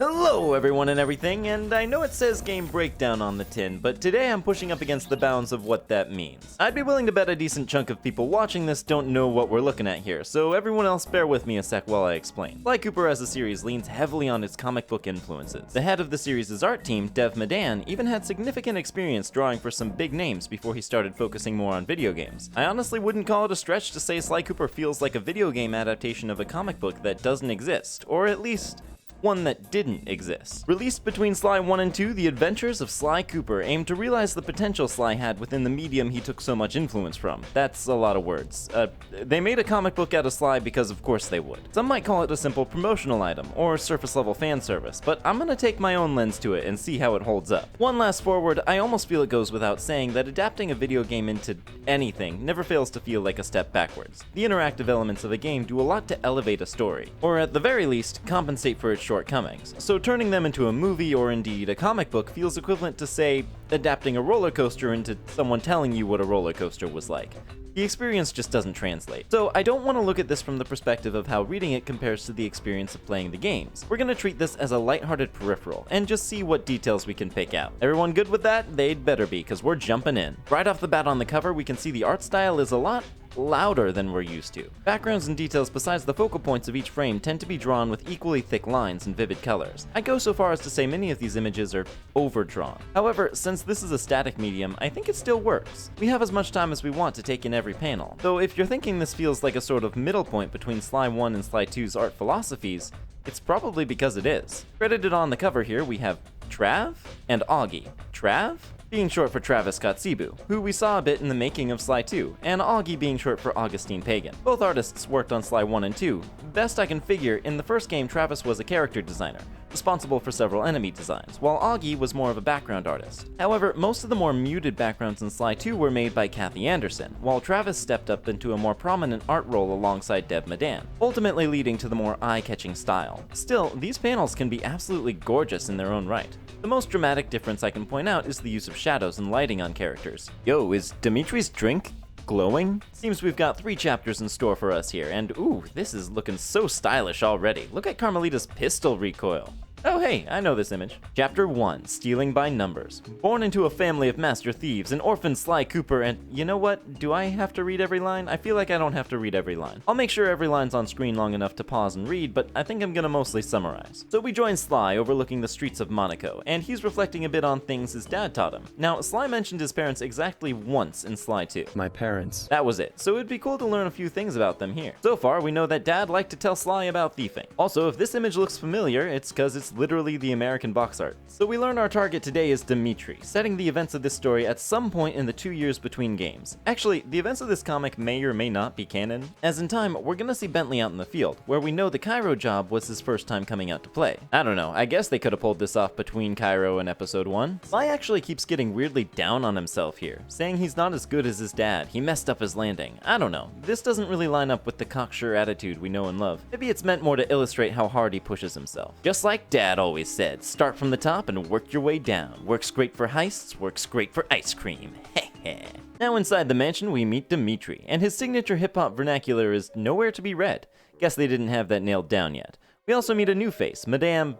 Hello everyone and everything, and I know it says game breakdown on the tin, but today I'm pushing up against the bounds of what that means. I'd be willing to bet a decent chunk of people watching this don't know what we're looking at here, so everyone else bear with me a sec while I explain. Sly Cooper as a series leans heavily on its comic book influences. The head of the series' art team, Dev Madan, even had significant experience drawing for some big names before he started focusing more on video games. I honestly wouldn't call it a stretch to say Sly Cooper feels like a video game adaptation of a comic book that doesn't exist, or at least one that didn't exist. Released between Sly 1 and 2, The Adventures of Sly Cooper aimed to realize the potential Sly had within the medium he took so much influence from. That's a lot of words. They made a comic book out of Sly because of course they would. Some might call it a simple promotional item, or surface level fan service, but I'm gonna take my own lens to it and see how it holds up. One last forward, I almost feel it goes without saying that adapting a video game into anything never fails to feel like a step backwards. The interactive elements of a game do a lot to elevate a story, or at the very least, compensate for its shortcomings. So turning them into a movie or indeed a comic book feels equivalent to, say, adapting a roller coaster into someone telling you what a roller coaster was like. The experience just doesn't translate. So I don't want to look at this from the perspective of how reading it compares to the experience of playing the games. We're gonna treat this as a lighthearted peripheral and just see what details we can pick out. Everyone good with that? They'd better be, cause we're jumping in. Right off the bat on the cover, we can see the art style is a lot louder than we're used to. Backgrounds and details besides the focal points of each frame tend to be drawn with equally thick lines and vivid colors. I go so far as to say many of these images are overdrawn. However, since this is a static medium, I think it still works. We have as much time as we want to take in every panel. Though if you're thinking this feels like a sort of middle point between Sly 1 and Sly 2's art philosophies, it's probably because it is. Credited on the cover here, we have Trav and Augie. Trav being short for Travis Kotsibu, who we saw a bit in the making of Sly 2, and Augie being short for Augustine Pagan. Both artists worked on Sly 1 and 2. Best I can figure, in the first game Travis was a character designer, responsible for several enemy designs, while Augie was more of a background artist. However, most of the more muted backgrounds in Sly 2 were made by Kathy Anderson, while Travis stepped up into a more prominent art role alongside Dev Madan, ultimately leading to the more eye-catching style. Still, these panels can be absolutely gorgeous in their own right. The most dramatic difference I can point out is the use of shadows and lighting on characters. Yo, is Dimitri's drink glowing? Seems we've got 3 chapters in store for us here, and ooh, this is looking so stylish already. Look at Carmelita's pistol recoil. Oh hey, I know this image. Chapter 1, Stealing by Numbers. Born into a family of master thieves, an orphan Sly Cooper, and you know what? Do I have to read every line? I feel like I don't have to read every line. I'll make sure every line's on screen long enough to pause and read, but I think I'm gonna mostly summarize. So we join Sly overlooking the streets of Monaco, and he's reflecting a bit on things his dad taught him. Now, Sly mentioned his parents exactly once in Sly 2. My parents. That was it, so it'd be cool to learn a few things about them here. So far, we know that Dad liked to tell Sly about thieving. Also, if this image looks familiar, it's cause it's literally the American box art. So we learn our target today is Dimitri, setting the events of this story at some point in the 2 years between games. Actually, the events of this comic may or may not be canon, as in time, we're gonna see Bentley out in the field, where we know the Cairo job was his first time coming out to play. I don't know, I guess they could have pulled this off between Cairo and episode 1. Sly actually keeps getting weirdly down on himself here, saying he's not as good as his dad, he messed up his landing. I don't know, this doesn't really line up with the cocksure attitude we know and love. Maybe it's meant more to illustrate how hard he pushes himself. Just like Dad always said, start from the top and work your way down. Works great for heists, works great for ice cream. Heh. Now inside the mansion we meet Dimitri, and his signature hip-hop vernacular is nowhere to be read. Guess they didn't have that nailed down yet. We also meet a new face, Madame...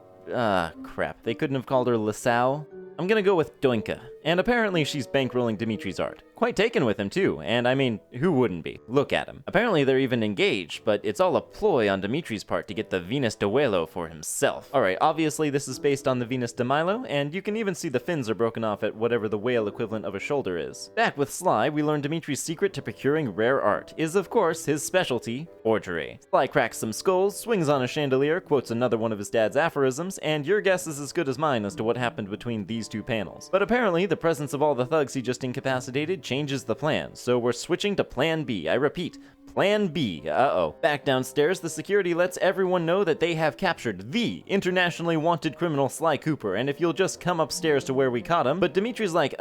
crap, they couldn't have called her Lasau? I'm gonna go with Doinka. And apparently she's bankrolling Dimitri's art. Quite taken with him too, and I mean, who wouldn't be? Look at him. Apparently they're even engaged, but it's all a ploy on Dimitri's part to get the Venus de Milo for himself. Alright, obviously this is based on the Venus de Milo, and you can even see the fins are broken off at whatever the whale equivalent of a shoulder is. Back with Sly, we learn Dimitri's secret to procuring rare art is, of course, his specialty, forgery. Sly cracks some skulls, swings on a chandelier, quotes another one of his dad's aphorisms, and your guess is as good as mine as to what happened between these 2 panels. But apparently, the presence of all the thugs he just incapacitated changes the plan, so we're switching to Plan B. I repeat, Plan B. Uh-oh. Back downstairs, the security lets everyone know that they have captured the internationally wanted criminal Sly Cooper, and if you'll just come upstairs to where we caught him. But Dimitri's like,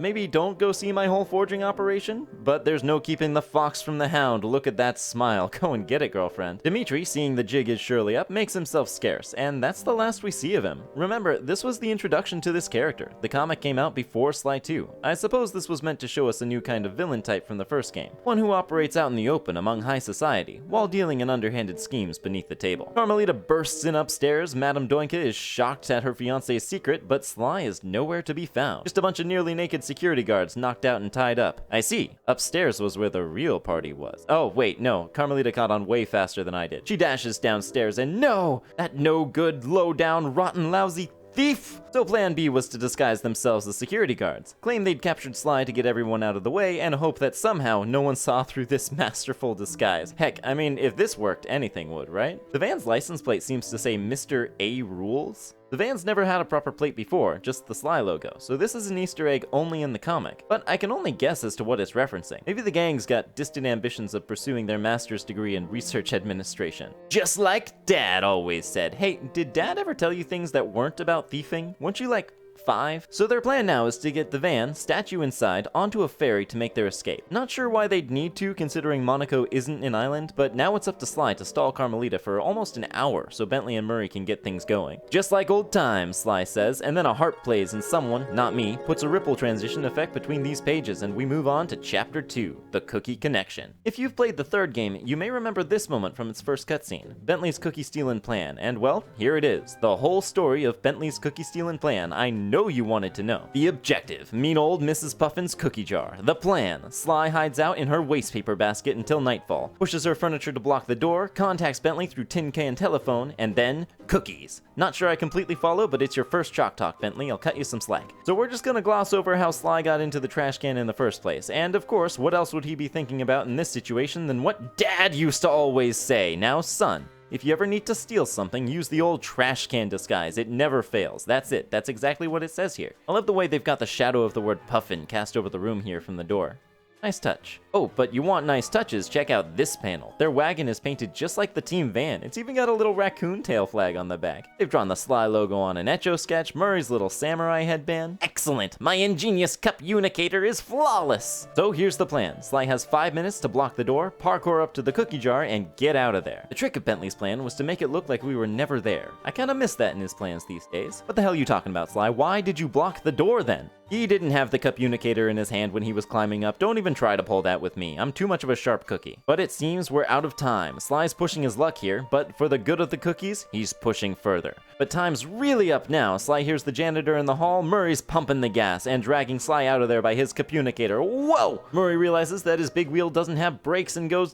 maybe don't go see my whole forging operation? But there's no keeping the fox from the hound. Look at that smile. Go and get it, girlfriend. Dimitri, seeing the jig is surely up, makes himself scarce, and that's the last we see of him. Remember, this was the introduction to this character. The comic came out before Sly 2. I suppose this was meant to show us a new kind of villain type from the first game. One who operates out in the open, among high society, while dealing in underhanded schemes beneath the table. Carmelita bursts in upstairs, Madame Doinka is shocked at her fiancé's secret, but Sly is nowhere to be found. Just a bunch of nearly naked security guards knocked out and tied up. I see. Upstairs was where the real party was. Oh, wait, no. Carmelita caught on way faster than I did. She dashes downstairs and no! That no good, low down, rotten, lousy thief! So plan B was to disguise themselves as security guards, claim they'd captured Sly to get everyone out of the way, and hope that somehow no one saw through this masterful disguise. Heck, I mean, if this worked, anything would, right? The van's license plate seems to say Mr. A Rules. The van's never had a proper plate before, just the Sly logo, so this is an Easter egg only in the comic. But I can only guess as to what it's referencing. Maybe the gang's got distant ambitions of pursuing their master's degree in research administration. Just like Dad always said. Hey, did Dad ever tell you things that weren't about thieving? Weren't you like 5? So their plan now is to get the van, statue inside, onto a ferry to make their escape. Not sure why they'd need to, considering Monaco isn't an island, but now it's up to Sly to stall Carmelita for almost an hour so Bentley and Murray can get things going. Just like old times, Sly says, and then a harp plays and someone, not me, puts a ripple transition effect between these pages and we move on to Chapter 2, The Cookie Connection. If you've played the third game, you may remember this moment from its first cutscene, Bentley's cookie stealing plan, and well, here it is. The whole story of Bentley's cookie stealing plan. I know you wanted to know. The objective, mean old Mrs. Puffin's cookie jar. The plan, Sly hides out in her wastepaper basket until nightfall, pushes her furniture to block the door, contacts Bentley through tin can telephone, and then cookies. Not sure I completely follow, but it's your first chalk talk, Bentley. I'll cut you some slack. So we're just gonna gloss over how Sly got into the trash can in the first place, and of course, what else would he be thinking about in this situation than what Dad used to always say, now son. If you ever need to steal something, use the old trash can disguise. It never fails. That's it. That's exactly what it says here. I love the way they've got the shadow of the word puffin cast over the room here from the door. Nice touch. Oh, but you want nice touches, check out this panel. Their wagon is painted just like the team van. It's even got a little raccoon tail flag on the back. They've drawn the Sly logo on an Etch-a-Sketch, Murray's little samurai headband. Excellent! My ingenious communicator is flawless! So here's the plan. Sly has 5 minutes to block the door, parkour up to the cookie jar, and get out of there. The trick of Bentley's plan was to make it look like we were never there. I kinda miss that in his plans these days. What the hell are you talking about, Sly? Why did you block the door then? He didn't have the communicator in his hand when he was climbing up. Don't even try to pull that with me. I'm too much of a sharp cookie. But it seems we're out of time. Sly's pushing his luck here, but for the good of the cookies, he's pushing further. But time's really up now. Sly hears the janitor in the hall. Murray's pumping the gas and dragging Sly out of there by his communicator. Whoa! Murray realizes that his big wheel doesn't have brakes and goes...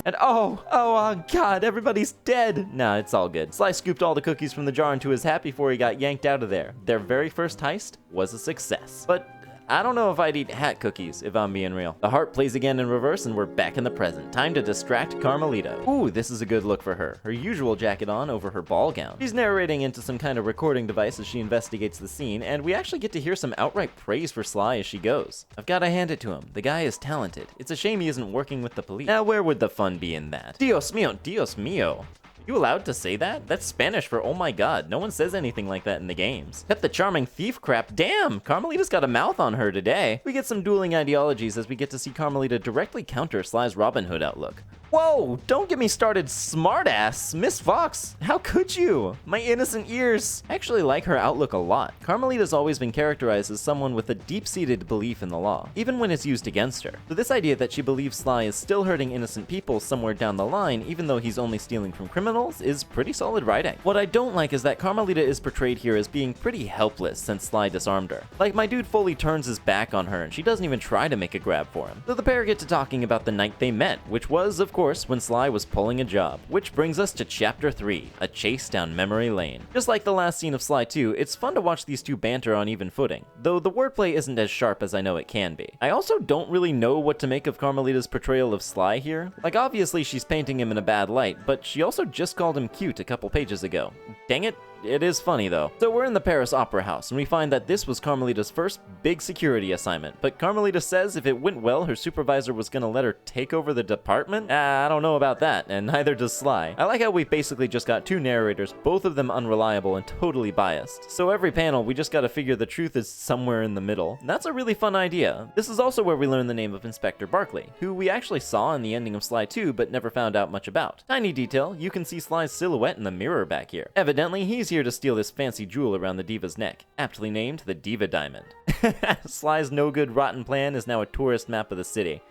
And oh god, everybody's dead. Nah, it's all good. Sly scooped all the cookies from the jar into his hat before he got yanked out of there. Their very first heist was a success. But I don't know if I'd eat hat cookies, if I'm being real. The harp plays again in reverse and we're back in the present. Time to distract Carmelita. Ooh, this is a good look for her. Her usual jacket on over her ball gown. She's narrating into some kind of recording device as she investigates the scene, and we actually get to hear some outright praise for Sly as she goes. I've gotta hand it to him. The guy is talented. It's a shame he isn't working with the police. Now, where would the fun be in that? Dios mío, Dios mío. You allowed to say that? That's Spanish for oh my god. No one says anything like that in the games. Cut the charming thief crap. Damn, Carmelita's got a mouth on her today. We get some dueling ideologies as we get to see Carmelita directly counter Sly's Robin Hood outlook. Whoa, don't get me started, smartass. Miss Fox, how could you? My innocent ears. I actually like her outlook a lot. Carmelita's always been characterized as someone with a deep-seated belief in the law, even when it's used against her. So this idea that she believes Sly is still hurting innocent people somewhere down the line, even though he's only stealing from criminals, is pretty solid writing. What I don't like is that Carmelita is portrayed here as being pretty helpless since Sly disarmed her. Like, my dude fully turns his back on her and she doesn't even try to make a grab for him. So the pair get to talking about the night they met, which was, of course, when Sly was pulling a job. Which brings us to Chapter 3, A Chase Down Memory Lane. Just like the last scene of Sly 2, it's fun to watch these two banter on even footing, though the wordplay isn't as sharp as I know it can be. I also don't really know what to make of Carmelita's portrayal of Sly here. Like, obviously she's painting him in a bad light, but she also just called him cute a couple pages ago. Dang it. It is funny though. So we're in the Paris Opera House and we find that this was Carmelita's first big security assignment, but Carmelita says if it went well, her supervisor was gonna let her take over the department? I don't know about that, and neither does Sly. I like how we basically just got two narrators, both of them unreliable and totally biased. So every panel, we just gotta figure the truth is somewhere in the middle. And that's a really fun idea. This is also where we learn the name of Inspector Barkley, who we actually saw in the ending of Sly 2 but never found out much about. Tiny detail, you can see Sly's silhouette in the mirror back here. Evidently, he's here to steal this fancy jewel around the diva's neck, aptly named the Diva Diamond. Sly's no-good rotten plan is now a tourist map of the city.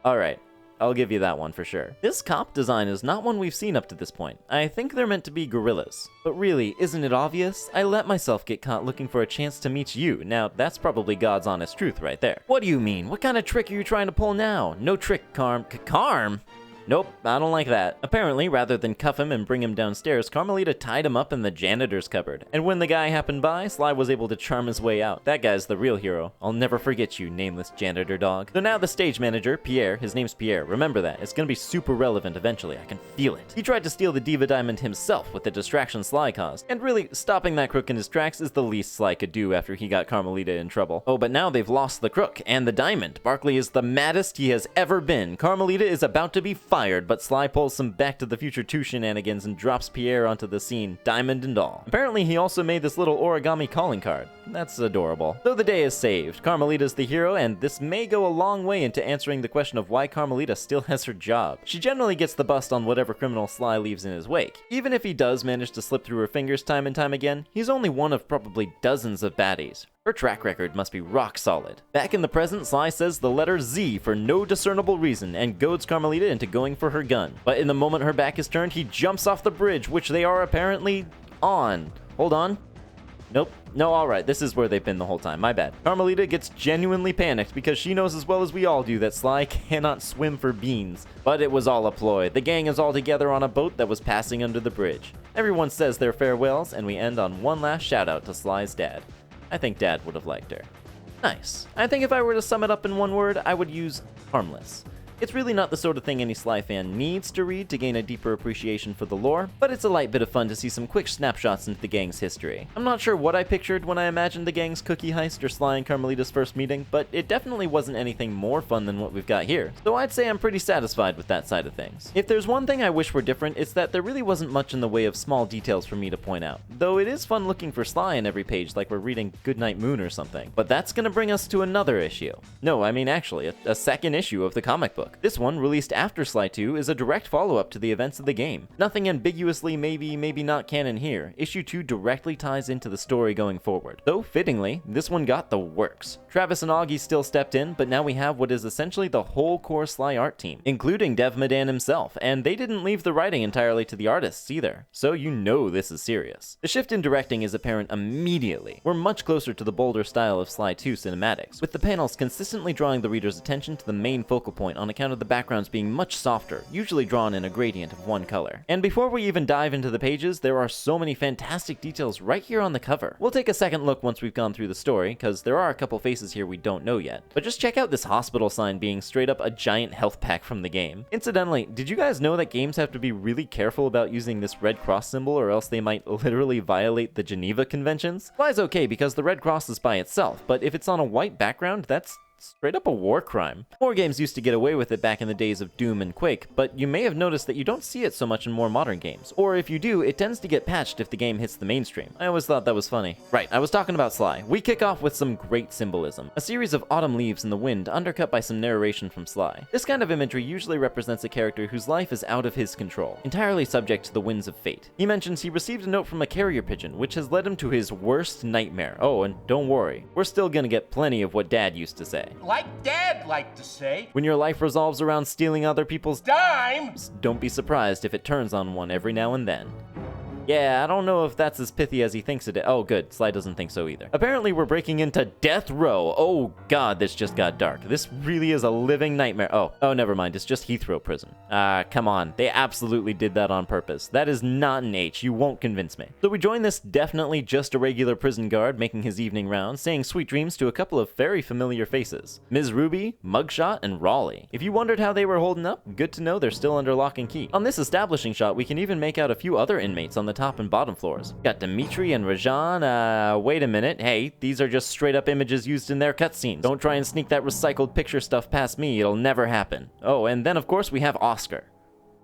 Alright, I'll give you that one for sure. This cop design is not one we've seen up to this point. I think they're meant to be gorillas. But really, isn't it obvious? I let myself get caught looking for a chance to meet you. Now, that's probably God's honest truth right there. What do you mean? What kind of trick are you trying to pull now? No trick, Carm. Nope, I don't like that. Apparently, rather than cuff him and bring him downstairs, Carmelita tied him up in the janitor's cupboard. And when the guy happened by, Sly was able to charm his way out. That guy's the real hero. I'll never forget you, nameless janitor dog. So now the stage manager, Pierre, his name's Pierre, remember that. It's gonna be super relevant eventually, I can feel it. He tried to steal the Diva Diamond himself with the distraction Sly caused. And really, stopping that crook in his tracks is the least Sly could do after he got Carmelita in trouble. Oh, but now they've lost the crook and the diamond. Barkley is the maddest he has ever been. Carmelita is about to be fired, but Sly pulls some Back to the Future 2 shenanigans and drops Pierre onto the scene, diamond and all. Apparently he also made this little origami calling card. That's adorable. So the day is saved. Carmelita's the hero, and this may go a long way into answering the question of why Carmelita still has her job. She generally gets the bust on whatever criminal Sly leaves in his wake. Even if he does manage to slip through her fingers time and time again, he's only one of probably dozens of baddies. Her track record must be rock solid. Back in the present, Sly says the letter Z for no discernible reason and goads Carmelita into going for her gun. But in the moment her back is turned, he jumps off the bridge, which they are apparently on. Hold on. Nope. No, alright, this is where they've been the whole time. My bad. Carmelita gets genuinely panicked because she knows as well as we all do that Sly cannot swim for beans. But it was all a ploy. The gang is all together on a boat that was passing under the bridge. Everyone says their farewells, and we end on one last shout out to Sly's dad. I think Dad would have liked her. Nice. I think if I were to sum it up in one word, I would use harmless. It's really not the sort of thing any Sly fan needs to read to gain a deeper appreciation for the lore, but it's a light bit of fun to see some quick snapshots into the gang's history. I'm not sure what I pictured when I imagined the gang's cookie heist or Sly and Carmelita's first meeting, but it definitely wasn't anything more fun than what we've got here, so I'd say I'm pretty satisfied with that side of things. If there's one thing I wish were different, it's that there really wasn't much in the way of small details for me to point out, though it is fun looking for Sly in every page like we're reading Goodnight Moon or something. But that's gonna bring us to another issue. No, I mean actually, a second issue of the comic book. This one, released after Sly 2, is a direct follow-up to the events of the game. Nothing ambiguously maybe not canon here. Issue 2 directly ties into the story going forward. Though, fittingly, this one got the works. Travis and Augie still stepped in, but now we have what is essentially the whole core Sly art team, including Dev Madan himself, and they didn't leave the writing entirely to the artists either, so you know this is serious. The shift in directing is apparent immediately. We're much closer to the bolder style of Sly 2 cinematics, with the panels consistently drawing the reader's attention to the main focal point on account of the backgrounds being much softer, usually drawn in a gradient of one color. And before we even dive into the pages, there are so many fantastic details right here on the cover. We'll take a second look once we've gone through the story, because there are a couple faces here we don't know yet. But just check out this hospital sign being straight up a giant health pack from the game. Incidentally, did you guys know that games have to be really careful about using this Red Cross symbol or else they might literally violate the Geneva Conventions? Fly's okay because the Red Cross is by itself, but if it's on a white background, that's straight up a war crime. More games used to get away with it back in the days of Doom and Quake, but you may have noticed that you don't see it so much in more modern games. Or if you do, it tends to get patched if the game hits the mainstream. I always thought that was funny. Right, I was talking about Sly. We kick off with some great symbolism. A series of autumn leaves in the wind undercut by some narration from Sly. This kind of imagery usually represents a character whose life is out of his control, entirely subject to the winds of fate. He mentions he received a note from a carrier pigeon, which has led him to his worst nightmare. Oh, and don't worry, we're still gonna get plenty of what Dad used to say. Like Dad liked to say, when your life revolves around stealing other people's dimes, don't be surprised if it turns on one every now and then. Yeah, I don't know if that's as pithy as he thinks it is. Oh, good. Sly doesn't think so either. Apparently, we're breaking into Death Row. Oh, God, this just got dark. This really is a living nightmare. Oh, never mind. It's just Heathrow Prison. Come on. They absolutely did that on purpose. That is not an H. You won't convince me. So we join this definitely just a regular prison guard making his evening rounds, saying sweet dreams to a couple of very familiar faces. Ms. Ruby, Mugshot, and Raleigh. If you wondered how they were holding up, good to know they're still under lock and key. On this establishing shot, we can even make out a few other inmates on the top and bottom floors. Got Dimitri and Rajan. Wait a minute. Hey, these are just straight up images used in their cutscenes. Don't try and sneak that recycled picture stuff past me. It'll never happen. Oh, and then of course we have Oscar.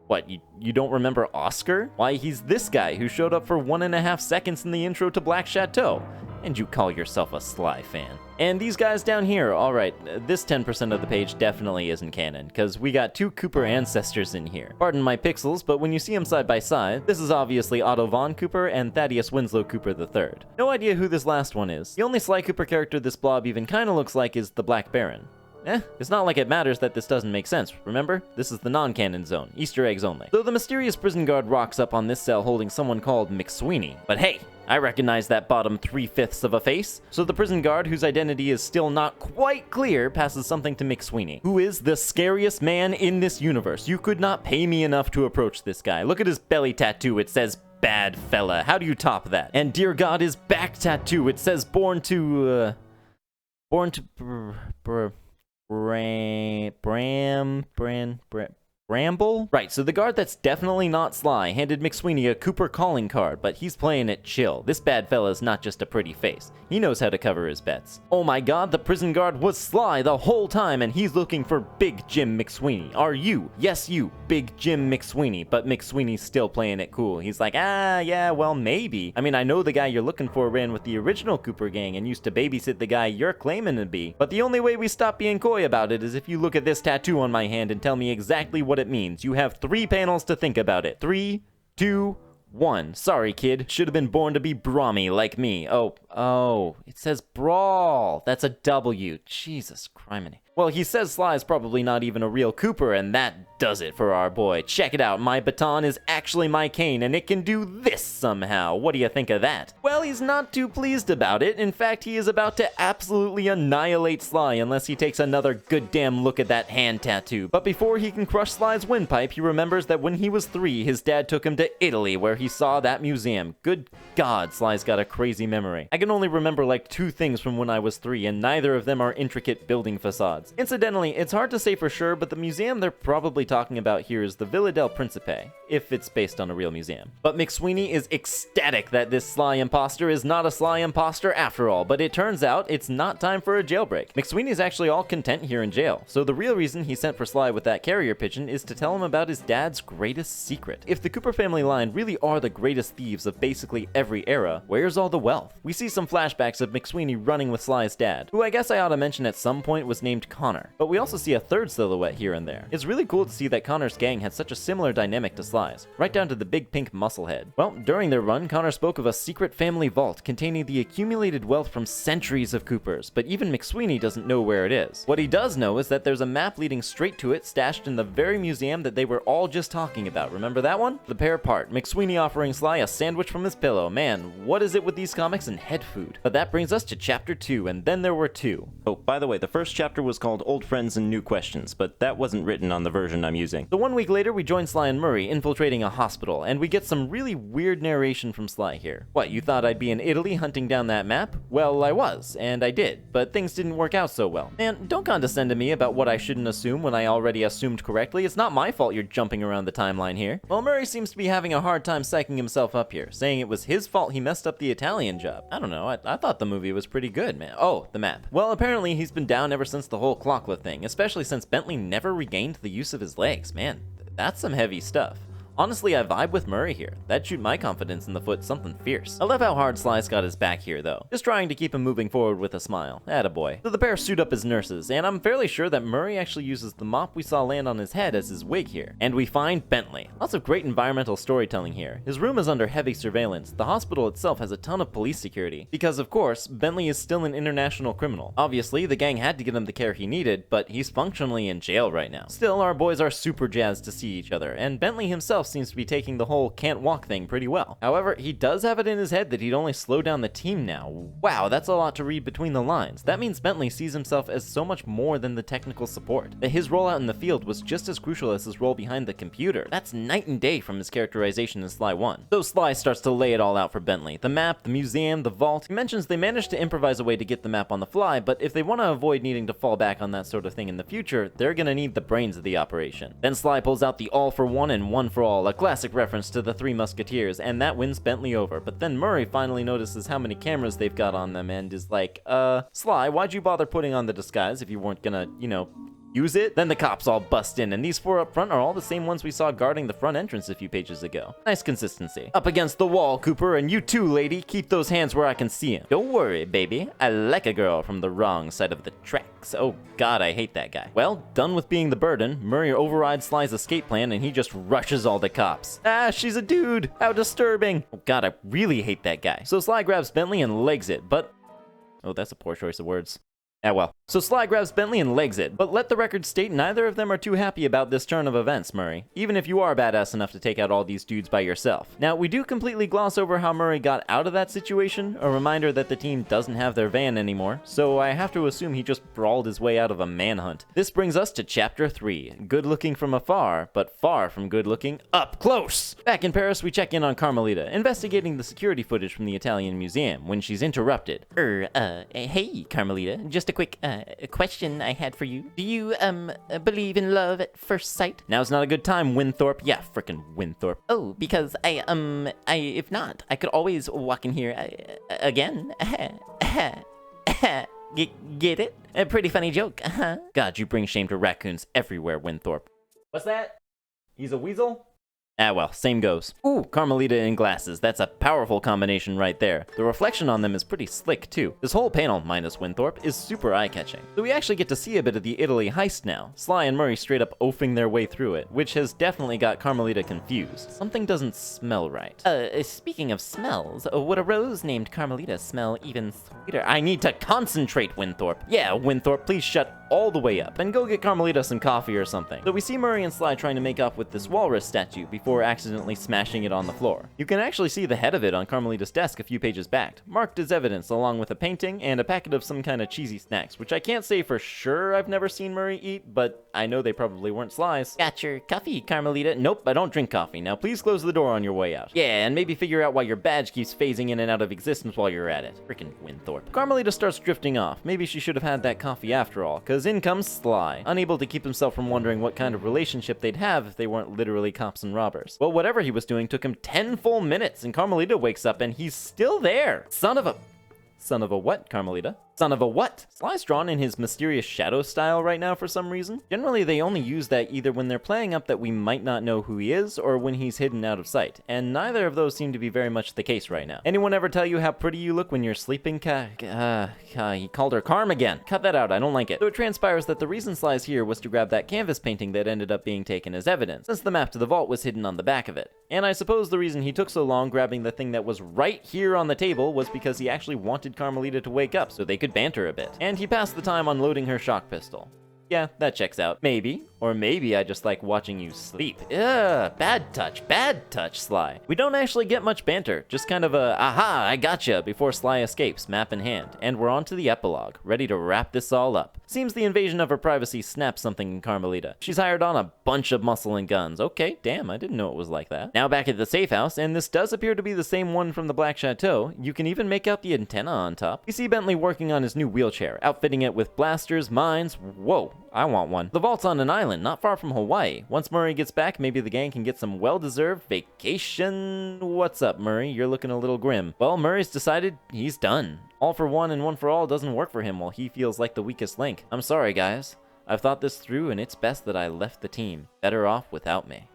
What, you don't remember Oscar? Why, he's this guy who showed up for 1.5 seconds in the intro to Black Chateau. And you call yourself a Sly fan. And these guys down here, alright, this 10% of the page definitely isn't canon, because we got two Cooper ancestors in here. Pardon my pixels, but when you see them side by side, this is obviously Otto Von Cooper and Thaddeus Winslow Cooper III. No idea who this last one is. The only Sly Cooper character this blob even kinda looks like is the Black Baron. It's not like it matters that this doesn't make sense, remember? This is the non-canon zone, Easter eggs only. So the mysterious prison guard rocks up on this cell holding someone called McSweeney. But hey, I recognize that bottom 3/5 of a face. So the prison guard, whose identity is still not quite clear, passes something to McSweeney, who is the scariest man in this universe. You could not pay me enough to approach this guy. Look at his belly tattoo, it says bad fella. How do you top that? And dear God, his back tattoo, it says born to Bramble? Right, so the guard that's definitely not Sly handed McSweeney a Cooper calling card, but he's playing it chill. This bad fella's not just a pretty face. He knows how to cover his bets. Oh my God, the prison guard was Sly the whole time, and he's looking for Big Jim McSweeney. Are you? Yes, you, Big Jim McSweeney. But McSweeney's still playing it cool. He's like, yeah, well, maybe. I mean, I know the guy you're looking for ran with the original Cooper gang and used to babysit the guy you're claiming to be. But the only way we stop being coy about it is if you look at this tattoo on my hand and tell me exactly what it means. You have 3 panels to think about it. 3, 2, 1. Sorry, kid. Should have been born to be Brahmi like me. Oh, it says brawl. That's a W. Jesus criminy. Well, he says Sly's probably not even a real Cooper, and that does it for our boy. Check it out, my baton is actually my cane, and it can do this somehow. What do you think of that? Well, he's not too pleased about it. In fact, he is about to absolutely annihilate Sly unless he takes another good damn look at that hand tattoo. But before he can crush Sly's windpipe, he remembers that when he was 3, his dad took him to Italy, where he saw that museum. Good God, Sly's got a crazy memory. I can only remember like 2 things from when I was 3, and neither of them are intricate building facades. Incidentally, it's hard to say for sure, but the museum they're probably talking about here is the Villa del Principe, if it's based on a real museum. But McSweeney is ecstatic that this Sly imposter is not a Sly imposter after all, but it turns out it's not time for a jailbreak. McSweeney's actually all content here in jail, so the real reason he sent for Sly with that carrier pigeon is to tell him about his dad's greatest secret. If the Cooper family line really are the greatest thieves of basically every era, where's all the wealth? We see some flashbacks of McSweeney running with Sly's dad, who I guess I ought to mention at some point was named Connor. But we also see a third silhouette here and there. It's really cool to see that Connor's gang had such a similar dynamic to Sly's, right down to the big pink muscle head. Well, during their run, Connor spoke of a secret family vault containing the accumulated wealth from centuries of Coopers, but even McSweeney doesn't know where it is. What he does know is that there's a map leading straight to it stashed in the very museum that they were all just talking about. Remember that one? The pair part, McSweeney offering Sly a sandwich from his pillow. Man, what is it with these comics and head food? But that brings us to chapter 2, and then there were 2. Oh, by the way, the first chapter was called Old Friends and New Questions, but that wasn't written on the version I'm using. So 1 week later, we join Sly and Murray infiltrating a hospital, and we get some really weird narration from Sly here. What, you thought I'd be in Italy hunting down that map? Well, I was, and I did, but things didn't work out so well. Man, don't condescend to me about what I shouldn't assume when I already assumed correctly. It's not my fault you're jumping around the timeline here. Well, Murray seems to be having a hard time psyching himself up here, saying it was his fault he messed up the Italian job. I don't know, I thought the movie was pretty good, man. Oh, the map. Well, apparently he's been down ever since the whole clocklet thing, especially since Bentley never regained the use of his legs. Man, that's some heavy stuff. Honestly, I vibe with Murray here. That'd shoot my confidence in the foot something fierce. I love how hard Sly's got his back here, though. Just trying to keep him moving forward with a smile. Attaboy. So the pair suit up as nurses, and I'm fairly sure that Murray actually uses the mop we saw land on his head as his wig here. And we find Bentley. Lots of great environmental storytelling here. His room is under heavy surveillance. The hospital itself has a ton of police security. Because, of course, Bentley is still an international criminal. Obviously, the gang had to get him the care he needed, but he's functionally in jail right now. Still, our boys are super jazzed to see each other, and Bentley himself seems to be taking the whole can't walk thing pretty well. However, he does have it in his head that he'd only slow down the team now. Wow, that's a lot to read between the lines. That means Bentley sees himself as so much more than the technical support. That his role out in the field was just as crucial as his role behind the computer. That's night and day from his characterization in Sly 1. So Sly starts to lay it all out for Bentley. The map, the museum, the vault. He mentions they managed to improvise a way to get the map on the fly, but if they want to avoid needing to fall back on that sort of thing in the future, they're gonna need the brains of the operation. Then Sly pulls out the all for one and one for all, a classic reference to the Three Musketeers, and that wins Bentley over. But then Murray finally notices how many cameras they've got on them and is like, Sly, why'd you bother putting on the disguise if you weren't gonna, use it? Then the cops all bust in, and these 4 up front are all the same ones we saw guarding the front entrance a few pages ago. Nice consistency. Up against the wall, Cooper, and you too, lady. Keep those hands where I can see them. Don't worry, baby. I like a girl from the wrong side of the tracks. Oh God, I hate that guy. Well, done with being the burden, Murray overrides Sly's escape plan, and he just rushes all the cops. Ah, she's a dude. How disturbing. Oh God, I really hate that guy. So Sly grabs Bentley and legs it, but... oh, that's a poor choice of words. Ah, well. So Sly grabs Bentley and legs it, but let the record state neither of them are too happy about this turn of events, Murray, even if you are badass enough to take out all these dudes by yourself. Now, we do completely gloss over how Murray got out of that situation, a reminder that the team doesn't have their van anymore, so I have to assume he just brawled his way out of a manhunt. This brings us to Chapter 3, good looking from afar, but far from good looking up close. Back in Paris, we check in on Carmelita, investigating the security footage from the Italian museum, when she's interrupted. Hey, Carmelita, just a quick, question I had for you. Do you, believe in love at first sight? Now's not a good time, Winthorpe. Yeah, frickin' Winthorpe. Oh, because if not, I could always walk in here, again. Get it? A pretty funny joke, huh? God, you bring shame to raccoons everywhere, Winthorpe. What's that? He's a weasel? Ah well, same goes. Ooh, Carmelita in glasses. That's a powerful combination right there. The reflection on them is pretty slick too. This whole panel, minus Winthorpe, is super eye-catching. So we actually get to see a bit of the Italy heist now. Sly and Murray straight up oafing their way through it, which has definitely got Carmelita confused. Something doesn't smell right. Speaking of smells, would a rose named Carmelita smell even sweeter? I need to concentrate, Winthorpe. Yeah, Winthorpe, please shut all the way up and go get Carmelita some coffee or something. So we see Murray and Sly trying to make up with this walrus statue before accidentally smashing it on the floor. You can actually see the head of it on Carmelita's desk a few pages back, marked as evidence along with a painting and a packet of some kind of cheesy snacks, which I can't say for sure I've never seen Murray eat, but I know they probably weren't Sly's. Got your coffee, Carmelita? Nope, I don't drink coffee. Now please close the door on your way out. Yeah, and maybe figure out why your badge keeps phasing in and out of existence while you're at it. Frickin' Winthorpe. Carmelita starts drifting off. Maybe she should have had that coffee after all, cause in comes Sly, unable to keep himself from wondering what kind of relationship they'd have if they weren't literally cops and robbers. Well, whatever he was doing took him 10 full minutes, and Carmelita wakes up and he's still there. Son of a what, Carmelita? Son of a what? Sly's drawn in his mysterious shadow style right now for some reason. Generally, they only use that either when they're playing up that we might not know who he is, or when he's hidden out of sight, and neither of those seem to be very much the case right now. Anyone ever tell you how pretty you look when you're sleeping? He called her Carm again. Cut that out, I don't like it. So it transpires that the reason Sly's here was to grab that canvas painting that ended up being taken as evidence, since the map to the vault was hidden on the back of it. And I suppose the reason he took so long grabbing the thing that was right here on the table was because he actually wanted Carmelita to wake up so they could banter a bit. And he passed the time unloading her shock pistol. Yeah, that checks out. Maybe. Or maybe I just like watching you sleep. Ugh, bad touch, Sly. We don't actually get much banter, just kind of a, aha, I gotcha, before Sly escapes, map in hand. And we're on to the epilogue, ready to wrap this all up. Seems the invasion of her privacy snapped something in Carmelita. She's hired on a bunch of muscle and guns. Okay, damn, I didn't know it was like that. Now back at the safe house, and this does appear to be the same one from the Black Chateau. You can even make out the antenna on top. We see Bentley working on his new wheelchair, outfitting it with blasters, mines. Whoa, I want one. The vault's on an island not far from Hawaii. Once Murray gets back, maybe the gang can get some well-deserved vacation. What's up, Murray? You're looking a little grim. Well, Murray's decided he's done. All for one and one for all doesn't work for him while he feels like the weakest link. I'm sorry, guys. I've thought this through, and it's best that I left the team. Better off without me.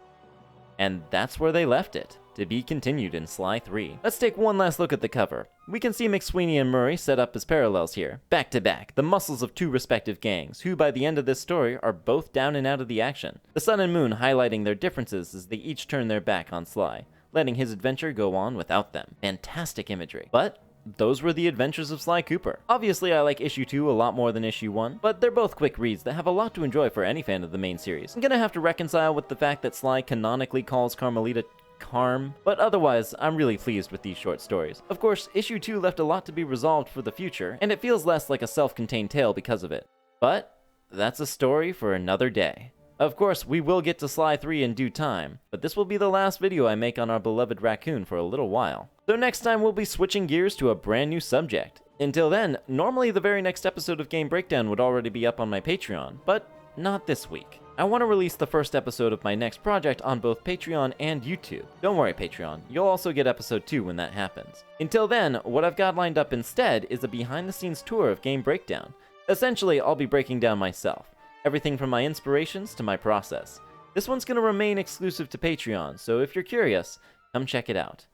And that's where they left it. To be continued in Sly 3. Let's take one last look at the cover. We can see McSweeney and Murray set up as parallels here, back to back, the muscles of two respective gangs, who by the end of this story are both down and out of the action. The sun and moon highlighting their differences as they each turn their back on Sly, letting his adventure go on without them. Fantastic imagery. But those were the adventures of Sly Cooper. Obviously, I like issue 2 a lot more than issue 1, but they're both quick reads that have a lot to enjoy for any fan of the main series. I'm gonna have to reconcile with the fact that Sly canonically calls Carmelita Carm, but otherwise, I'm really pleased with these short stories. Of course, issue 2 left a lot to be resolved for the future, and it feels less like a self-contained tale because of it. But that's a story for another day. Of course, we will get to Sly 3 in due time, but this will be the last video I make on our beloved raccoon for a little while. So next time we'll be switching gears to a brand new subject. Until then, normally the very next episode of Game Breakdown would already be up on my Patreon, but not this week. I want to release the first episode of my next project on both Patreon and YouTube. Don't worry, Patreon, you'll also get episode 2 when that happens. Until then, what I've got lined up instead is a behind-the-scenes tour of Game Breakdown. Essentially, I'll be breaking down myself. Everything from my inspirations to my process. This one's going to remain exclusive to Patreon, so if you're curious, come check it out.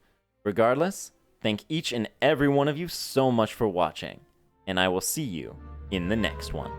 Regardless, thank each and every one of you so much for watching, and I will see you in the next one.